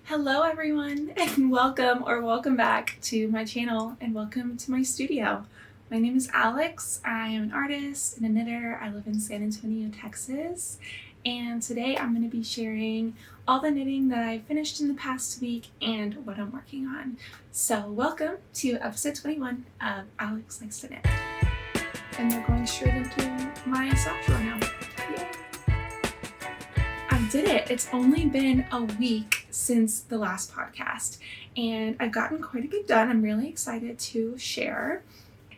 Hello everyone, and welcome back to my channel and welcome to my studio. My name is Alex. I am an artist and a knitter. I live in San Antonio, Texas, and today I'm going to be sharing all the knitting that I finished in the past week and what I'm working on. So welcome to episode 21 of Alex Likes to Knit. And we're going straight into my sock drawer now. Yay! I did it. It's only been a week since the last podcast and I've gotten quite a bit done. I'm really excited to share.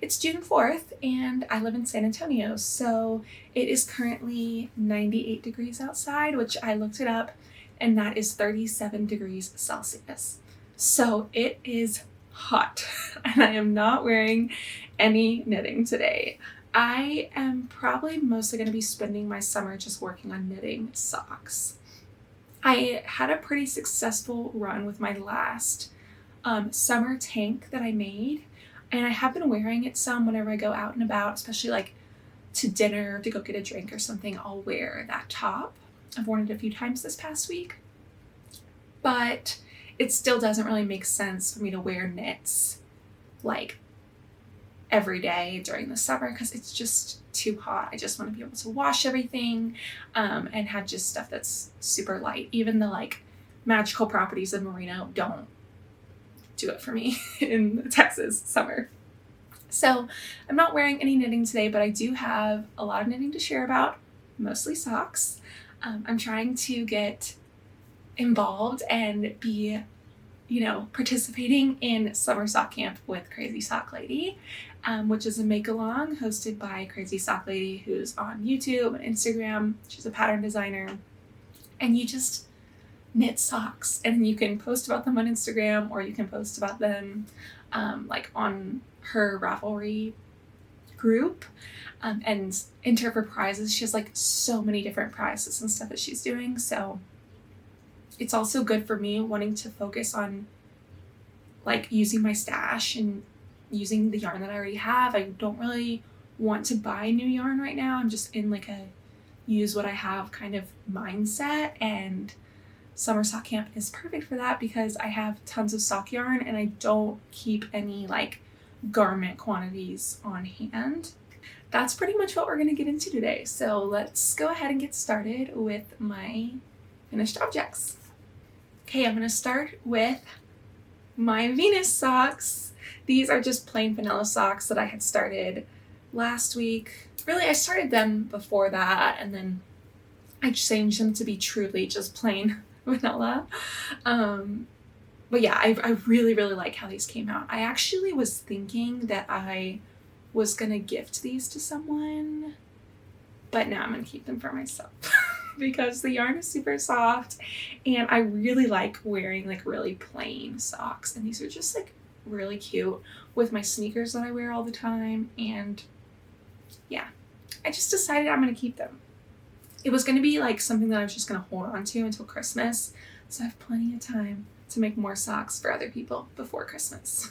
It's June 4th and I live in San Antonio, so it is currently 98 degrees outside, which I looked it up, and that is 37 degrees Celsius. So it is hot and I am not wearing any knitting today. I am probably mostly going to be spending my summer just working on knitting socks. I had a pretty successful run with my last summer tank that I made, and I have been wearing it some whenever I go out and about, especially like to dinner, to go get a drink or something. I'll wear that top. I've worn it a few times this past week, but it still doesn't really make sense for me to wear knits like every day during the summer because it's just too hot. I just want to be able to wash everything and have just stuff that's super light. Even the like magical properties of merino don't do it for me in Texas summer. So I'm not wearing any knitting today, but I do have a lot of knitting to share about, mostly socks. I'm trying to get involved and be, participating in summer sock camp with Crazy Sock Lady, which is a make-along hosted by Crazy Sock Lady, who's on YouTube and Instagram. She's a pattern designer, and you just knit socks, and you can post about them on Instagram, or you can post about them like on her Ravelry group and enter for prizes. She has like so many different prizes and stuff that she's doing, so it's also good for me wanting to focus on like using my stash and using the yarn that I already have. I don't really want to buy new yarn right now. I'm just in like a use what I have kind of mindset, and summer sock camp is perfect for that because I have tons of sock yarn and I don't keep any like garment quantities on hand. That's pretty much what we're going to get into today. So let's go ahead and get started with my finished objects. Okay, I'm going to start with my Venus socks. These are just plain vanilla socks that I had started last week. Really, I started them before that, and then I changed them to be truly just plain vanilla. But yeah, I really, really like how these came out. I actually was thinking that I was going to gift these to someone, but now I'm going to keep them for myself. Because the yarn is super soft and I really like wearing like really plain socks, and these are just like really cute with my sneakers that I wear all the time. And yeah, I just decided I'm going to keep them. It was going to be like something that I was just going to hold on to until Christmas, so I have plenty of time to make more socks for other people before Christmas.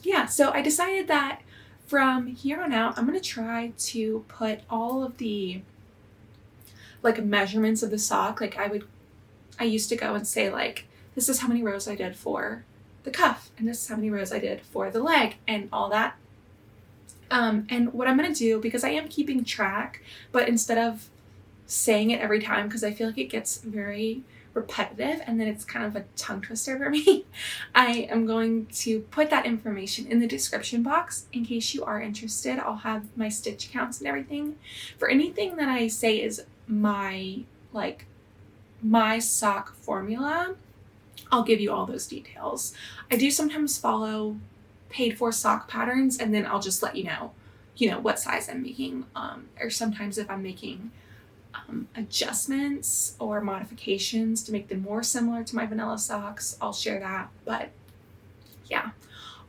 Yeah, so I decided that from here on out I'm going to try to put all of the like measurements of the sock. Like I used to go and say like, this is how many rows I did for the cuff, and this is how many rows I did for the leg, and all that. And what I'm going to do, because I am keeping track, but instead of saying it every time, because I feel like it gets very repetitive and then it's kind of a tongue twister for me, I am going to put that information in the description box in case you are interested. I'll have my stitch counts and everything. For anything that I say is my sock formula, I'll give you all those details. I do sometimes follow paid for sock patterns, and then I'll just let you know what size I'm making, or sometimes if I'm making adjustments or modifications to make them more similar to my vanilla socks, I'll share that. But yeah,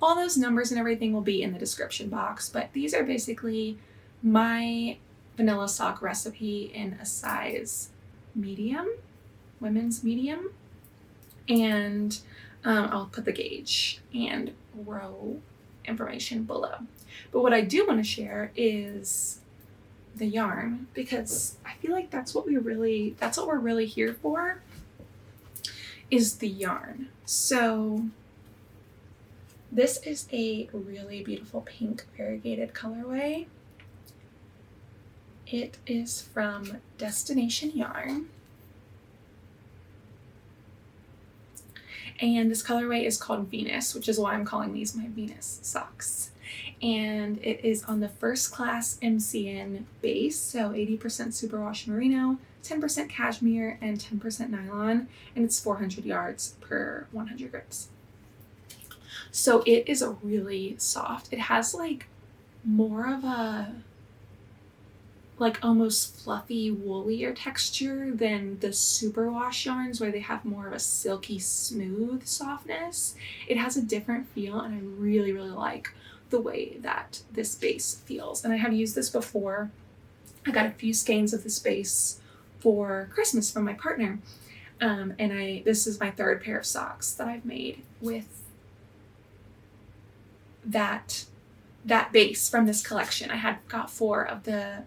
all those numbers and everything will be in the description box. But these are basically my vanilla sock recipe in a size medium, women's medium, and I'll put the gauge and row information below. But what I do want to share is the yarn, because I feel like that's what we're really here for. is the yarn. So this is a really beautiful pink variegated colorway. It is from Destination Yarn. And this colorway is called Venus, which is why I'm calling these my Venus socks. And it is on the first class MCN base, so 80% superwash merino, 10% cashmere, and 10% nylon, and it's 400 yards per 100 grips. So it is a really soft. It has like more of a like almost fluffy, woollier texture than the superwash yarns where they have more of a silky, smooth softness. It has a different feel, and I really, really like the way that this base feels. And I have used this before. I got a few skeins of this base for Christmas from my partner. And this is my third pair of socks that I've made with that base from this collection. I had got 4 of the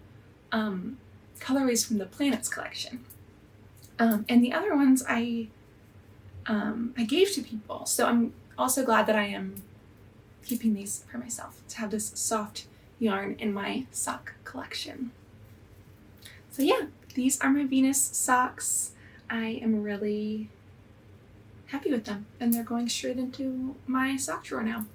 colorways from the Planets collection. And the other ones I gave to people. So I'm also glad that I am keeping these for myself to have this soft yarn in my sock collection. So yeah, these are my Venus socks. I am really happy with them, and they're going straight into my sock drawer now.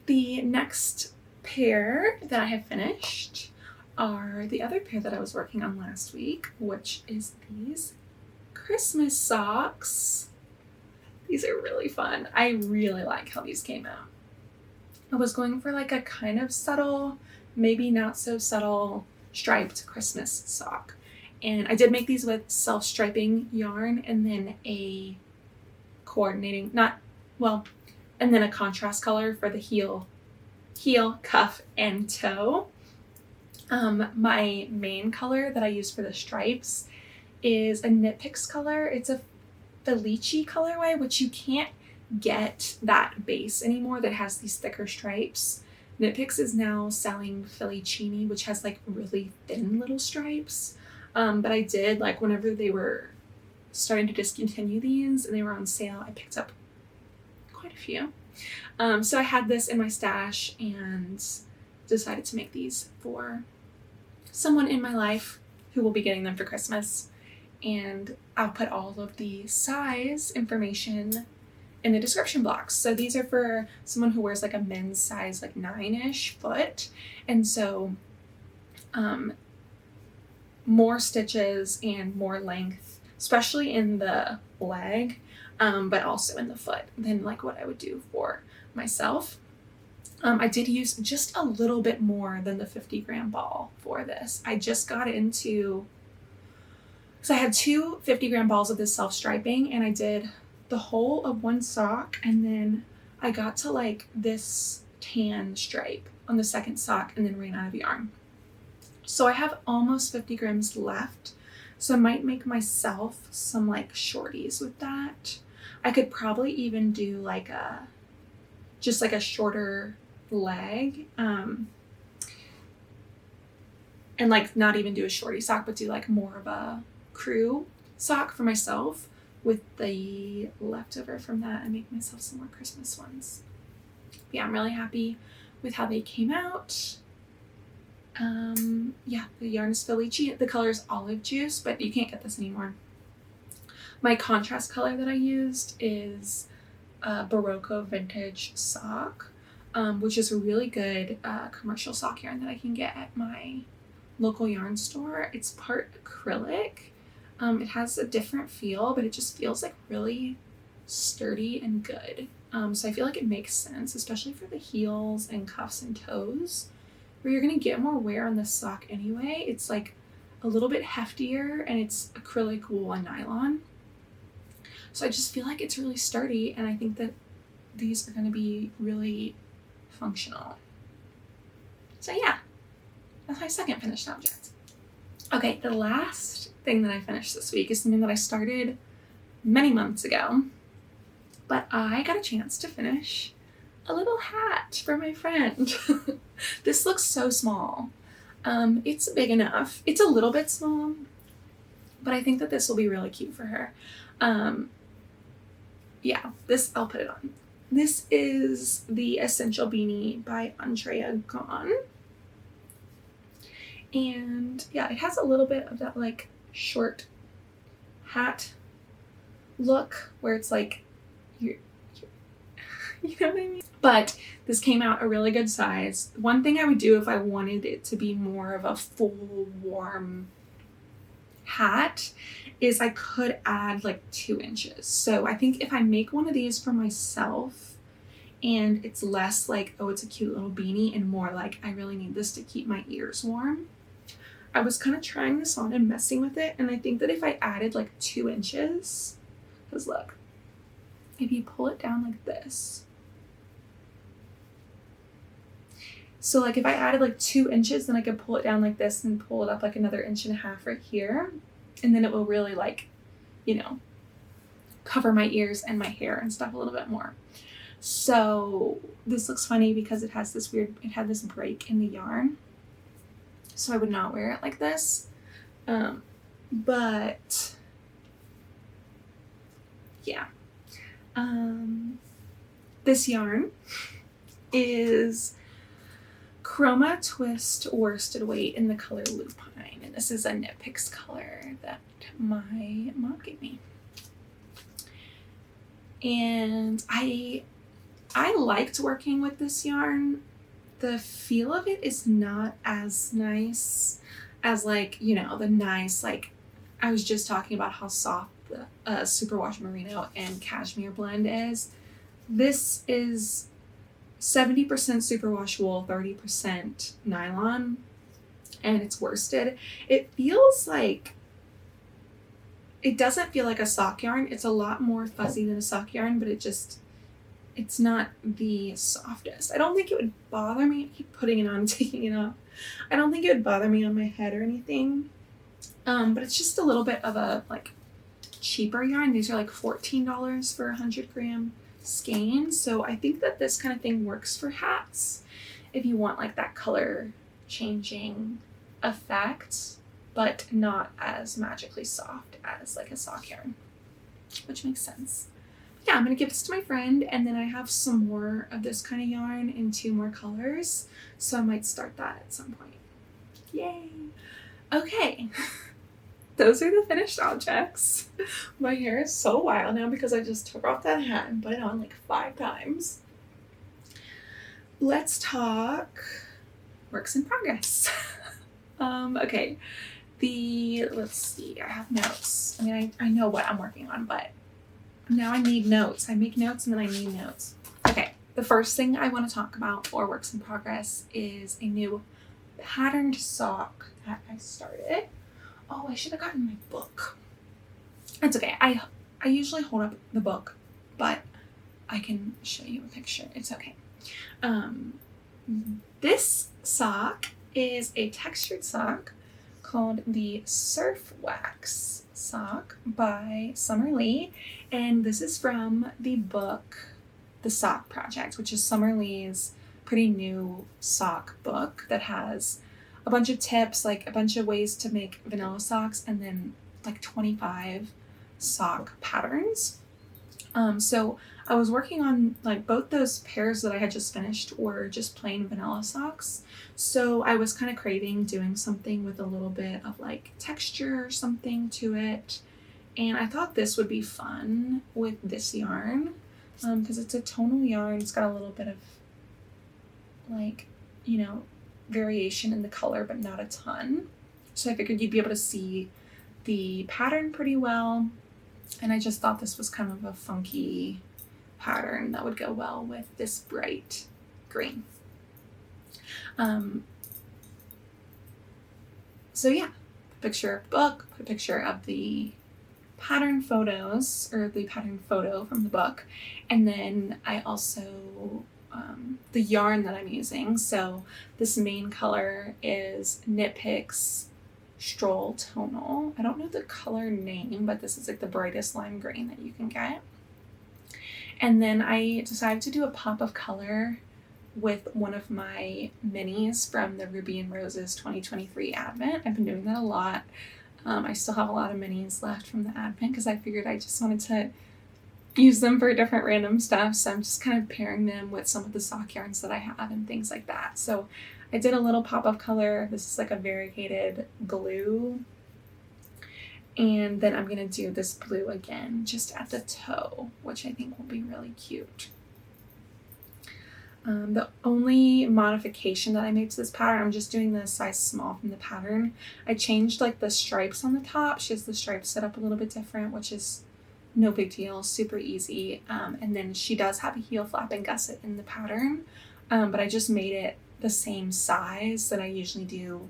The next pair that I have finished are the other pair that I was working on last week, which is these Christmas socks. These are really fun. I really like how these came out. I was going for like a kind of subtle, maybe not so subtle striped Christmas sock. And I did make these with self-striping yarn and then a coordinating, and then a contrast color for the heel, cuff, and toe. My main color that I use for the stripes is a Knit Picks color. It's a beachy colorway, which you can't get that base anymore that has these thicker stripes. Knit Picks is now selling Filicini, which has like really thin little stripes. But I did, like, whenever they were starting to discontinue these and they were on sale, I picked up quite a few. So I had this in my stash and decided to make these for someone in my life who will be getting them for Christmas. And I'll put all of the size information in the description box. So these are for someone who wears like a men's size, like 9-ish foot. And so more stitches and more length, especially in the leg, but also in the foot than like what I would do for myself. I did use just a little bit more than the 50-gram ball for this. I just got into, so I had 2 50-gram balls of this self-striping, and I did the whole of one sock, and then I got to like this tan stripe on the second sock and then ran out of yarn. So I have almost 50 grams left, so I might make myself some like shorties with that. I could probably even do like just like a shorter leg, and like not even do a shorty sock, but do like more of a crew sock for myself with the leftover from that and make myself some more Christmas ones. Yeah, I'm really happy with how they came out. Yeah, the yarn is Felici. The color is olive juice, but you can't get this anymore. My contrast color that I used is Barocco Vintage Sock, which is a really good commercial sock yarn that I can get at my local yarn store. It's part acrylic. It has a different feel, but it just feels like really sturdy and good. So I feel like it makes sense, especially for the heels and cuffs and toes, where you're gonna get more wear on this sock anyway. It's like a little bit heftier, and it's acrylic, wool, and nylon. So I just feel like it's really sturdy, and I think that these are gonna be really functional. So yeah, that's my second finished object. Okay, the last thing that I finished this week is something that I started many months ago, but I got a chance to finish a little hat for my friend. This looks so small. It's big enough. It's a little bit small, but I think that this will be really cute for her. Yeah, this, I'll put it on. This is the Essential Beanie by Andrea Gaughan. And yeah, it has a little bit of that like short hat look where it's like, you know what I mean? But this came out a really good size. One thing I would do if I wanted it to be more of a full warm hat is I could add like 2 inches. So I think if I make one of these for myself and it's less like, oh, it's a cute little beanie, and more like, I really need this to keep my ears warm. I was kind of trying this on and messing with it, and I think that if I added like 2 inches, because look, if you pull it down like this, so like if I added like 2 inches, then I could pull it down like this and pull it up like another 1.5 inches right here. And then it will really like, you know, cover my ears and my hair and stuff a little bit more. So this looks funny because it has this weird, it had this break in the yarn. So I would not wear it like this. But yeah. This yarn is Chroma Twist Worsted Weight in the color Lupine, and this is a Knit Picks color that my mom gave me. And I liked working with this yarn. The feel of it is not as nice as like, you know, the nice, like I was just talking about how soft the superwash merino and cashmere blend is. This is 70% superwash wool, 30% nylon, and it's worsted. It feels like, it doesn't feel like a sock yarn. It's a lot more fuzzy than a sock yarn, but it's not the softest. I don't think it would bother me. I keep putting it on and taking it off. I don't think it would bother me on my head or anything. But it's just a little bit of a like cheaper yarn. These are like $14 for 100 gram skein. So I think that this kind of thing works for hats if you want like that color changing effect, but not as magically soft as like a sock yarn, which makes sense. Yeah, I'm gonna give this to my friend, and then I have some more of this kind of yarn in 2 more colors, so I might start that at some point. Yay! Okay. Those are the finished objects. My hair is so wild now because I just took off that hat and put it on like 5 times. Let's talk works in progress. Okay. Let's see, I have notes. I mean, I know what I'm working on, but now I need notes. I make notes and then I need notes. Okay. The first thing I want to talk about for works in progress is a new patterned sock that I started. Oh, I should have gotten my book. It's okay. I usually hold up the book, but I can show you a picture. It's okay. This sock is a textured sock called the Surf Wax sock by Summer Lee, and this is from the book The Sock Project, which is Summer Lee's pretty new sock book that has a bunch of tips, like a bunch of ways to make vanilla socks, and then like 25 sock patterns. So I was working on like both those pairs that I had just finished were just plain vanilla socks. So I was kind of craving doing something with a little bit of like texture or something to it. And I thought this would be fun with this yarn because it's a tonal yarn. It's got a little bit of like, you know, variation in the color, but not a ton. So I figured you'd be able to see the pattern pretty well. And I just thought this was kind of a funky pattern that would go well with this bright green. So yeah, picture of the book, put a picture of the pattern photos, or the pattern photo from the book. And then I also, the yarn that I'm using. So this main color is Knit Picks Stroll Tonal. I don't know the color name, but this is like the brightest lime green that you can get. And then I decided to do a pop of color with one of my minis from the Ruby and Roses 2023 Advent. I've been doing that a lot. I still have a lot of minis left from the advent because I figured I just wanted to use them for different random stuff. So I'm just kind of pairing them with some of the sock yarns that I have and things like that. So I did a little pop of color. This is like a variegated blue. And then I'm going to do this blue again, just at the toe, which I think will be really cute. The only modification that I made to this pattern, I'm just doing the size small from the pattern. I changed like the stripes on the top. She has the stripes set up a little bit different, which is no big deal, super easy. And then she does have a heel flap and gusset in the pattern, but I just made it the same size that I usually do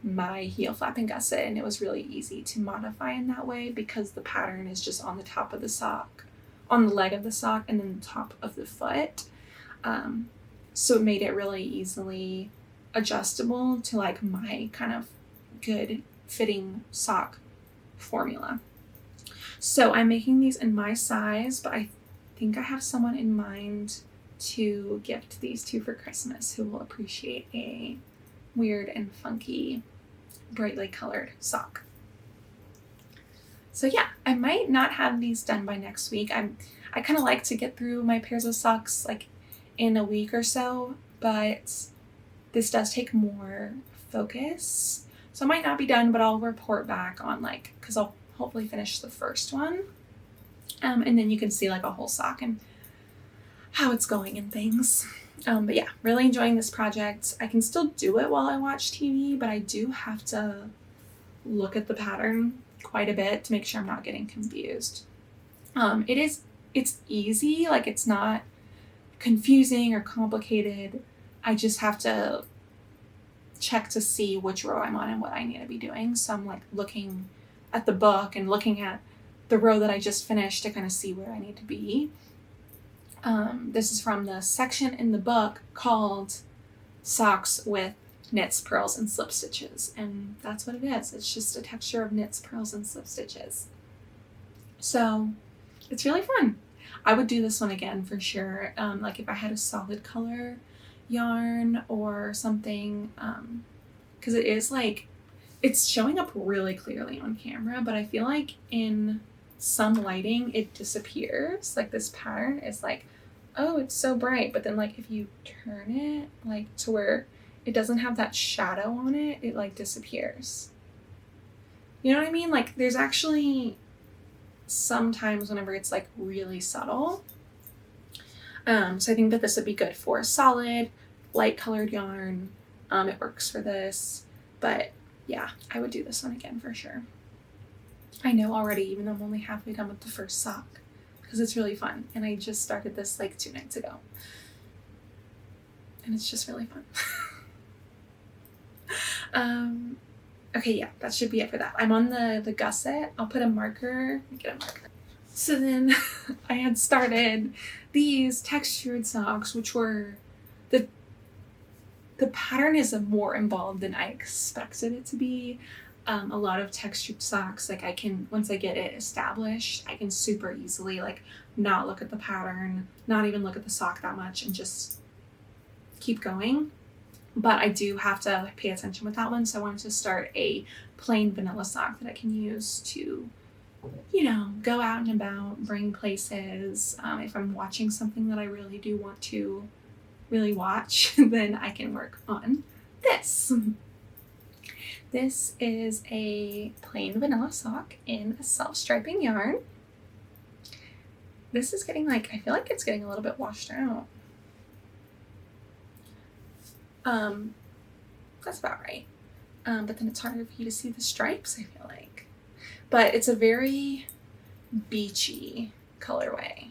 my heel flap and gusset, and it was really easy to modify in that way because the pattern is just on the top of the sock, on the leg of the sock, and then the top of the foot. So it made it really easily adjustable to like my kind of good fitting sock formula. So I'm making these in my size, but I think I have someone in mind to gift these to for Christmas who will appreciate a weird and funky, brightly colored sock. So yeah, I might not have these done by next week. I kind of like to get through my pairs of socks like in a week or so, but this does take more focus. So I might not be done, but I'll report back on like, because I'll hopefully finish the first one. And then you can see like a whole sock and how it's going and things. But yeah, really enjoying this project. I can still do it while I watch TV, but I do have to look at the pattern quite a bit to make sure I'm not getting confused. It's easy, like it's not confusing or complicated. I just have to check to see which row I'm on and what I need to be doing. So I'm like looking at the book and looking at the row that I just finished to kind of see where I need to be. This is from the section in the book called Socks with Knits, Purls, and Slip Stitches. And that's what it is. It's just a texture of knits, purls, and slip stitches. So it's really fun. I would do this one again for sure. Like if I had a solid color yarn or something, because it is like, it's showing up really clearly on camera, but I feel like in some lighting it disappears. Like this pattern is like, oh, it's so bright, but then like if you turn it like to where it doesn't have that shadow on it, it like disappears. You know what I mean? Like there's actually sometimes whenever it's like really subtle. So I think that this would be good for a solid light colored yarn. It works for this, but yeah, I would do this one again for sure. I know already, even though I'm only halfway done with the first sock, because it's really fun. And I just started this like 2 nights ago. And it's just really fun. Okay, yeah, that should be it for that. I'm on the gusset. I'll put a marker. Let me get a marker. So then I had started these textured socks, which were the pattern is more involved than I expected it to be. A lot of textured socks, like I can, once I get it established, I can super easily like not look at the pattern, not even look at the sock that much and just keep going. But I do have to pay attention with that one. So I wanted to start a plain vanilla sock that I can use to, you know, go out and about, bring places. If I'm watching something that I really do want to really watch, then I can work on this. This is a plain vanilla sock in a self-striping yarn. This is getting like, I feel like it's getting a little bit washed out. That's about right. But then it's harder for you to see the stripes, I feel like. But it's a very beachy colorway.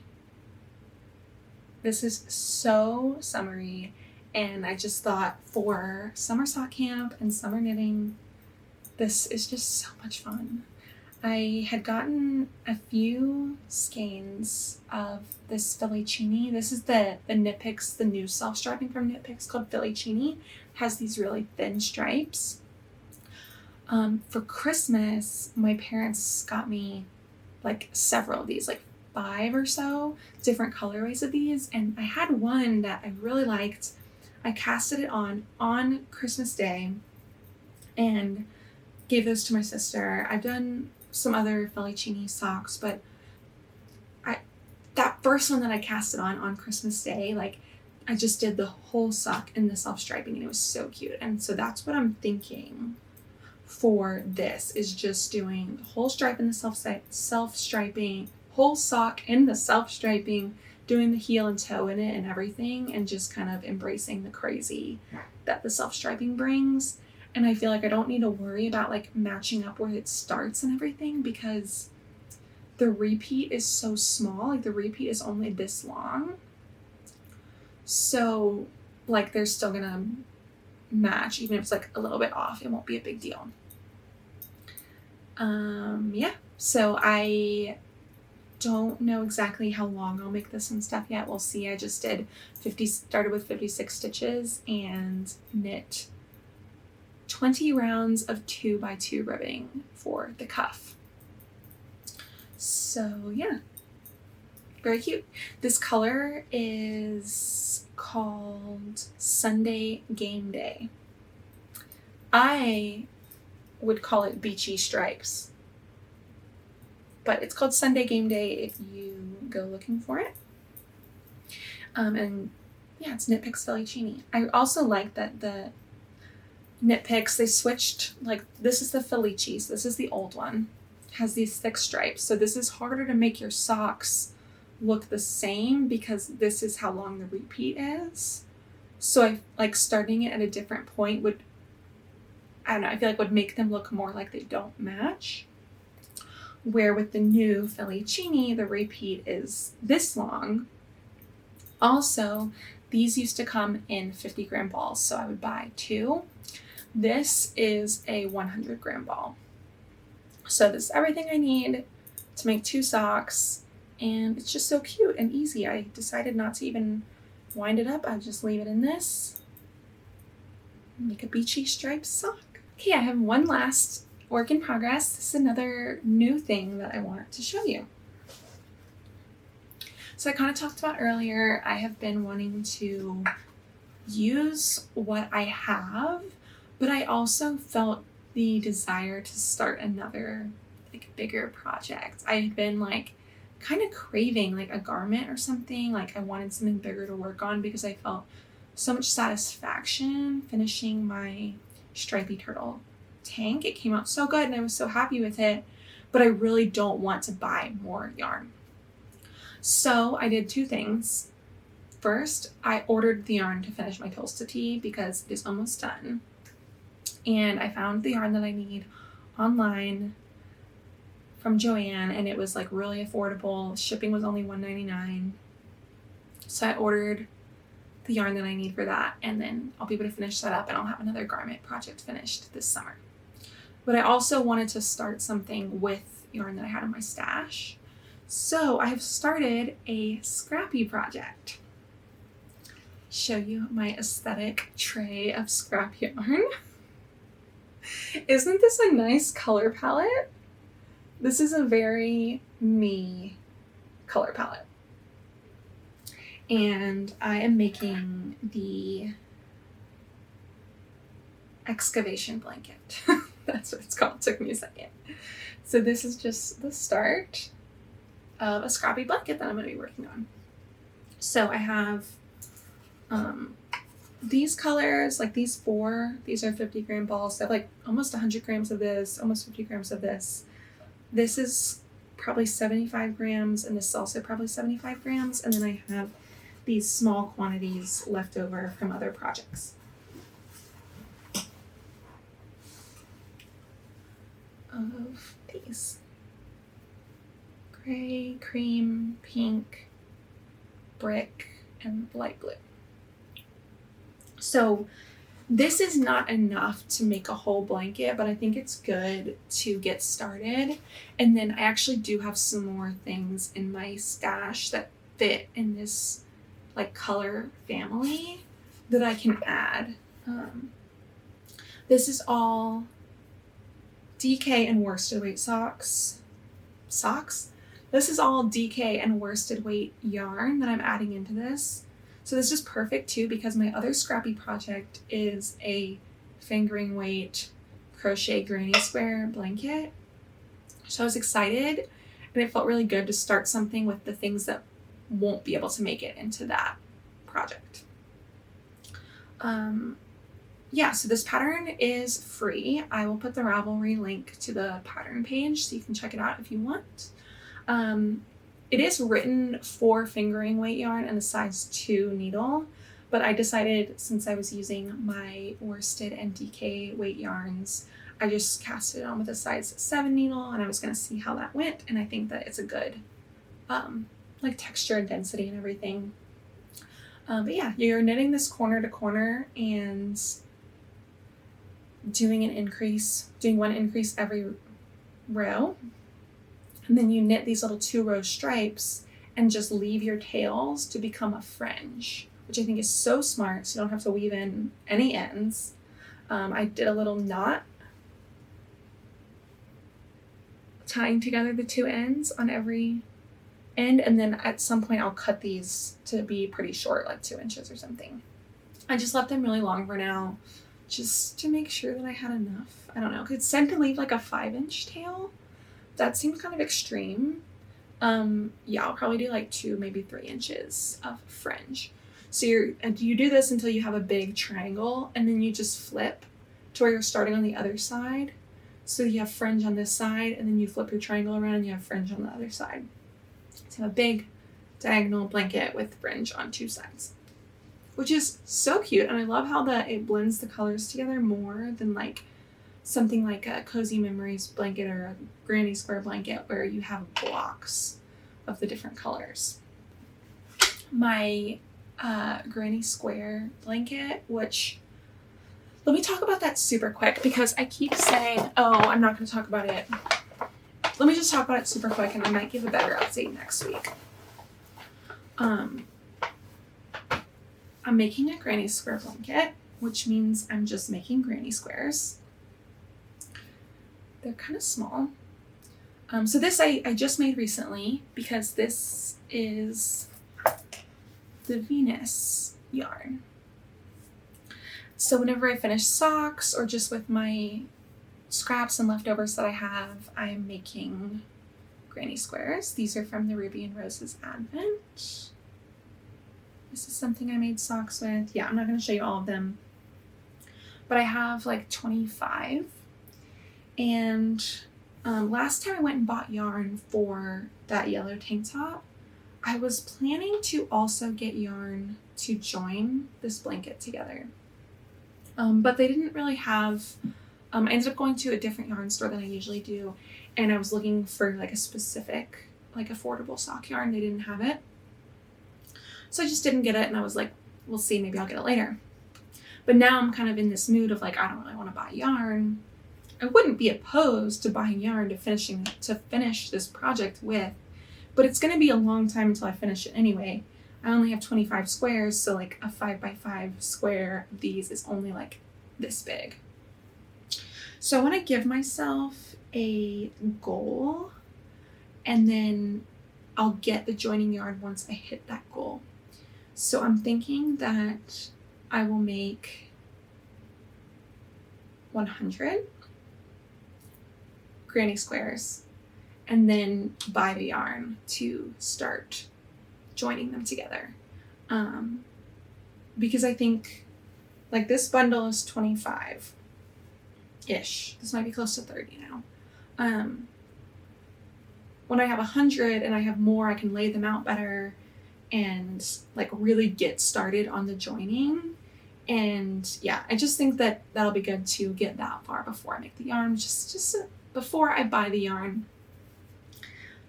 This is so summery, and I just thought for summer sock camp and summer knitting, this is just so much fun. I had gotten a few skeins of this Felicini. This is the Knit Picks, the new self-striping from Knit Picks called Felicini. Has these really thin stripes. For Christmas, my parents got me like several of these, like 5 or so different colorways of these. And I had one that I really liked. I casted it on Christmas Day, and gave those to my sister. I've done some other Felicini socks, but that first one that I casted on Christmas Day, like I just did the whole sock in the self-striping and it was so cute. And so that's what I'm thinking for this, is just doing the whole stripe in the self-striping, whole sock in the self-striping, doing the heel and toe in it and everything, and just kind of embracing the crazy that the self-striping brings. And I feel like I don't need to worry about like matching up where it starts and everything, because the repeat is so small. Like the repeat is only this long. So like they're still gonna match, even if it's like a little bit off. It won't be a big deal. Yeah, so I don't know exactly how long I'll make this and stuff yet. We'll see. I just started with 56 stitches and knit 20 rounds of 2x2 ribbing for the cuff. So yeah, very cute. This color is called Sunday Game Day. I would call it Beachy Stripes, but it's called Sunday Game Day if you go looking for it. And yeah, it's Knit Picks Felicini. I also like that the Knit Picks, they switched, like this is the Felicis, this is the old one, has these thick stripes. So this is harder to make your socks look the same because this is how long the repeat is. So I like starting it at a different point would, I don't know, I feel like would make them look more like they don't match. Where with the new Felicini, the repeat is this long. Also, these used to come in 50 gram balls, so I would buy 2. This is a 100 gram ball. So this is everything I need to make 2 socks, and it's just so cute and easy. I decided not to even wind it up. I'll just leave it in this. Make a beachy striped sock. Okay, I have one last work in progress. This is another new thing that I want to show you. So I kind of talked about earlier, I have been wanting to use what I have, but I also felt the desire to start another like bigger project. I've been like kind of craving like a garment or something. Like I wanted something bigger to work on because I felt so much satisfaction finishing my stripy turtle tank. It came out so good and I was so happy with it, but I really don't want to buy more yarn. So I did 2 things. First, I ordered the yarn to finish my Tulsa tee because it is almost done. And I found the yarn that I need online from Joann, and it was like really affordable. Shipping was only $1.99. So I ordered the yarn that I need for that, and then I'll be able to finish that up and I'll have another garment project finished this summer. But I also wanted to start something with yarn that I had in my stash. So I have started a scrappy project. Show you my aesthetic tray of scrap yarn. Isn't this a nice color palette? This is a very me color palette. And I am making the Excavation blanket. That's what it's called. It took me a second. So this is just the start of a scrappy blanket that I'm going to be working on. So I have these colors, like these 4, these are 50 gram balls. So I have like almost 100 grams of this, almost 50 grams of this. This is probably 75 grams, and this is also probably 75 grams. And then I have these small quantities left over from other projects. Of these. Gray, cream, pink, brick, and light blue. So this is not enough to make a whole blanket, but I think it's good to get started. And then I actually do have some more things in my stash that fit in this like color family that I can add. This is all DK and worsted weight socks. This is all DK and worsted weight yarn that I'm adding into this. So this is perfect too because my other scrappy project is a fingering weight crochet granny square blanket. So I was excited, and it felt really good to start something with the things that won't be able to make it into that project. Yeah, so this pattern is free. I will put the Ravelry link to the pattern page so you can check it out if you want. It is written for fingering weight yarn and a size 2 needle, but I decided, since I was using my worsted and DK weight yarns, I just cast it on with a size 7 needle, and I was going to see how that went, and I think that it's a good like texture and density and everything. But yeah, you're knitting this corner to corner and doing one increase every row, and then you knit these little 2-row stripes and just leave your tails to become a fringe, which I think is so smart, so you don't have to weave in any ends. I did a little knot tying together the 2 ends on every end, and then at some point I'll cut these to be pretty short, like 2 inches or something. I just left them really long for now, just to make sure that I had enough. I don't know, 'cause it said to leave like a 5-inch tail. That seems kind of extreme. Yeah, I'll probably do like 2, maybe 3 inches of fringe. So you do this until you have a big triangle, and then you just flip to where you're starting on the other side. So you have fringe on this side, and then you flip your triangle around and you have fringe on the other side. So a big diagonal blanket with fringe on 2 sides, which is so cute. And I love how it blends the colors together more than like something like a Cozy Memories blanket or a Granny Square blanket where you have blocks of the different colors. My Granny Square blanket, which, let me talk about that super quick, because I keep saying, oh, I'm not going to talk about it. Let me just talk about it super quick, and I might give a better update next week. I'm making a Granny Square blanket, which means I'm just making granny squares. They're kind of small. So this I just made recently, because this is the Venus yarn. So whenever I finish socks, or just with my scraps and leftovers that I have, I'm making granny squares. These are from the Ruby and Roses Advent. This is something I made socks with. Yeah, I'm not going to show you all of them, but I have like 25. And last time I went and bought yarn for that yellow tank top, I was planning to also get yarn to join this blanket together. But they didn't really have, I ended up going to a different yarn store than I usually do, and I was looking for like a specific, like affordable sock yarn. They didn't have it. So I just didn't get it, and I was like, we'll see, maybe I'll get it later. But now I'm kind of in this mood of like, I don't really want to buy yarn. I wouldn't be opposed to buying yarn to finish this project with, but it's going to be a long time until I finish it anyway. I only have 25 squares, so like a 5x5 square of these is only like this big. So I want to give myself a goal, and then I'll get the joining yarn once I hit that goal. So I'm thinking that I will make 100 granny squares and then buy the yarn to start joining them together. Because I think like this bundle is 25-ish. This might be close to 30 now. When I have 100 and I have more, I can lay them out better and like really get started on the joining. And yeah, I just think that that'll be good to get that far before I make the yarn, just before I buy the yarn.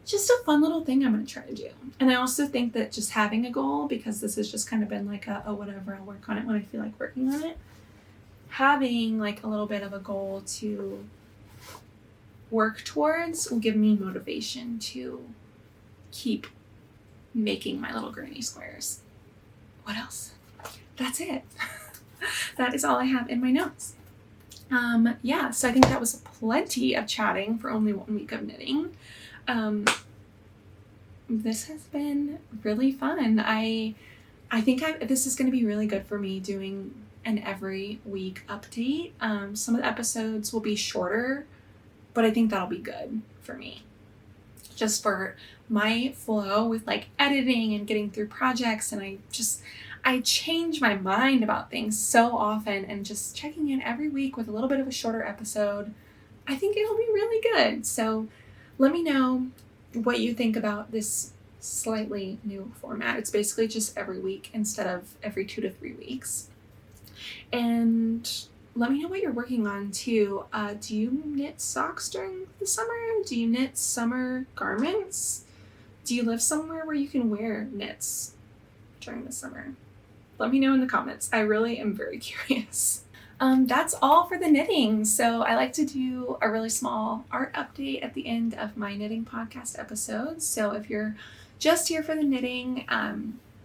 Just a fun little thing I'm going to try to do. And I also think that just having a goal, because this has just kind of been like oh, whatever, I'll work on it when I feel like working on it. Having like a little bit of a goal to work towards will give me motivation to keep making my little granny squares. What else? That's it. That is all I have in my notes. Yeah, so I think that was plenty of chatting for only 1 week of knitting. This has been really fun. I think this is going to be really good for me doing an every week update. Some of the episodes will be shorter, but I think that'll be good for me. Just for my flow with like editing and getting through projects, and I change my mind about things so often, and just checking in every week with a little bit of a shorter episode, I think it'll be really good. So let me know what you think about this slightly new format. It's basically just every week instead of every 2 to 3 weeks. And let me know what you're working on too. Do you knit socks during the summer? Do you knit summer garments? Do you live somewhere where you can wear knits during the summer? Let me know in the comments. I really am very curious. That's all for the knitting. So I like to do a really small art update at the end of my knitting podcast episodes. So if you're just here for the knitting,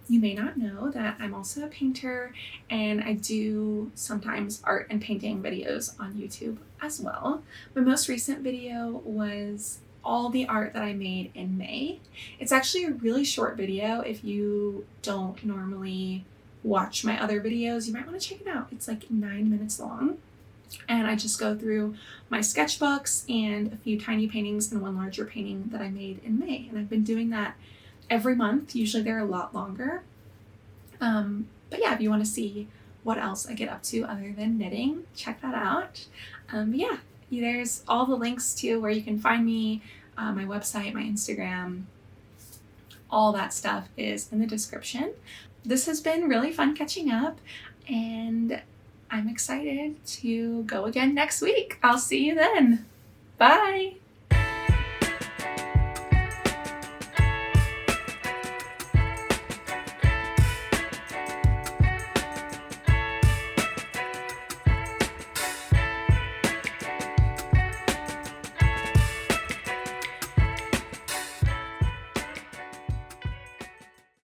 you may not know that I'm also a painter, and I do sometimes art and painting videos on YouTube as well. My most recent video was all the art that I made in May. It's actually a really short video. If you don't normally watch my other videos, you might want to check it out. It's like 9 minutes long, and I just go through my sketchbooks and a few tiny paintings and one larger painting that I made in May, and I've been doing that every month. Usually they're a lot longer. But yeah, if you want to see what else I get up to other than knitting, check that out. Yeah, there's all the links to where you can find me, my website, my Instagram, all that stuff is in the description. This has been really fun catching up, and I'm excited to go again next week. I'll see you then. Bye.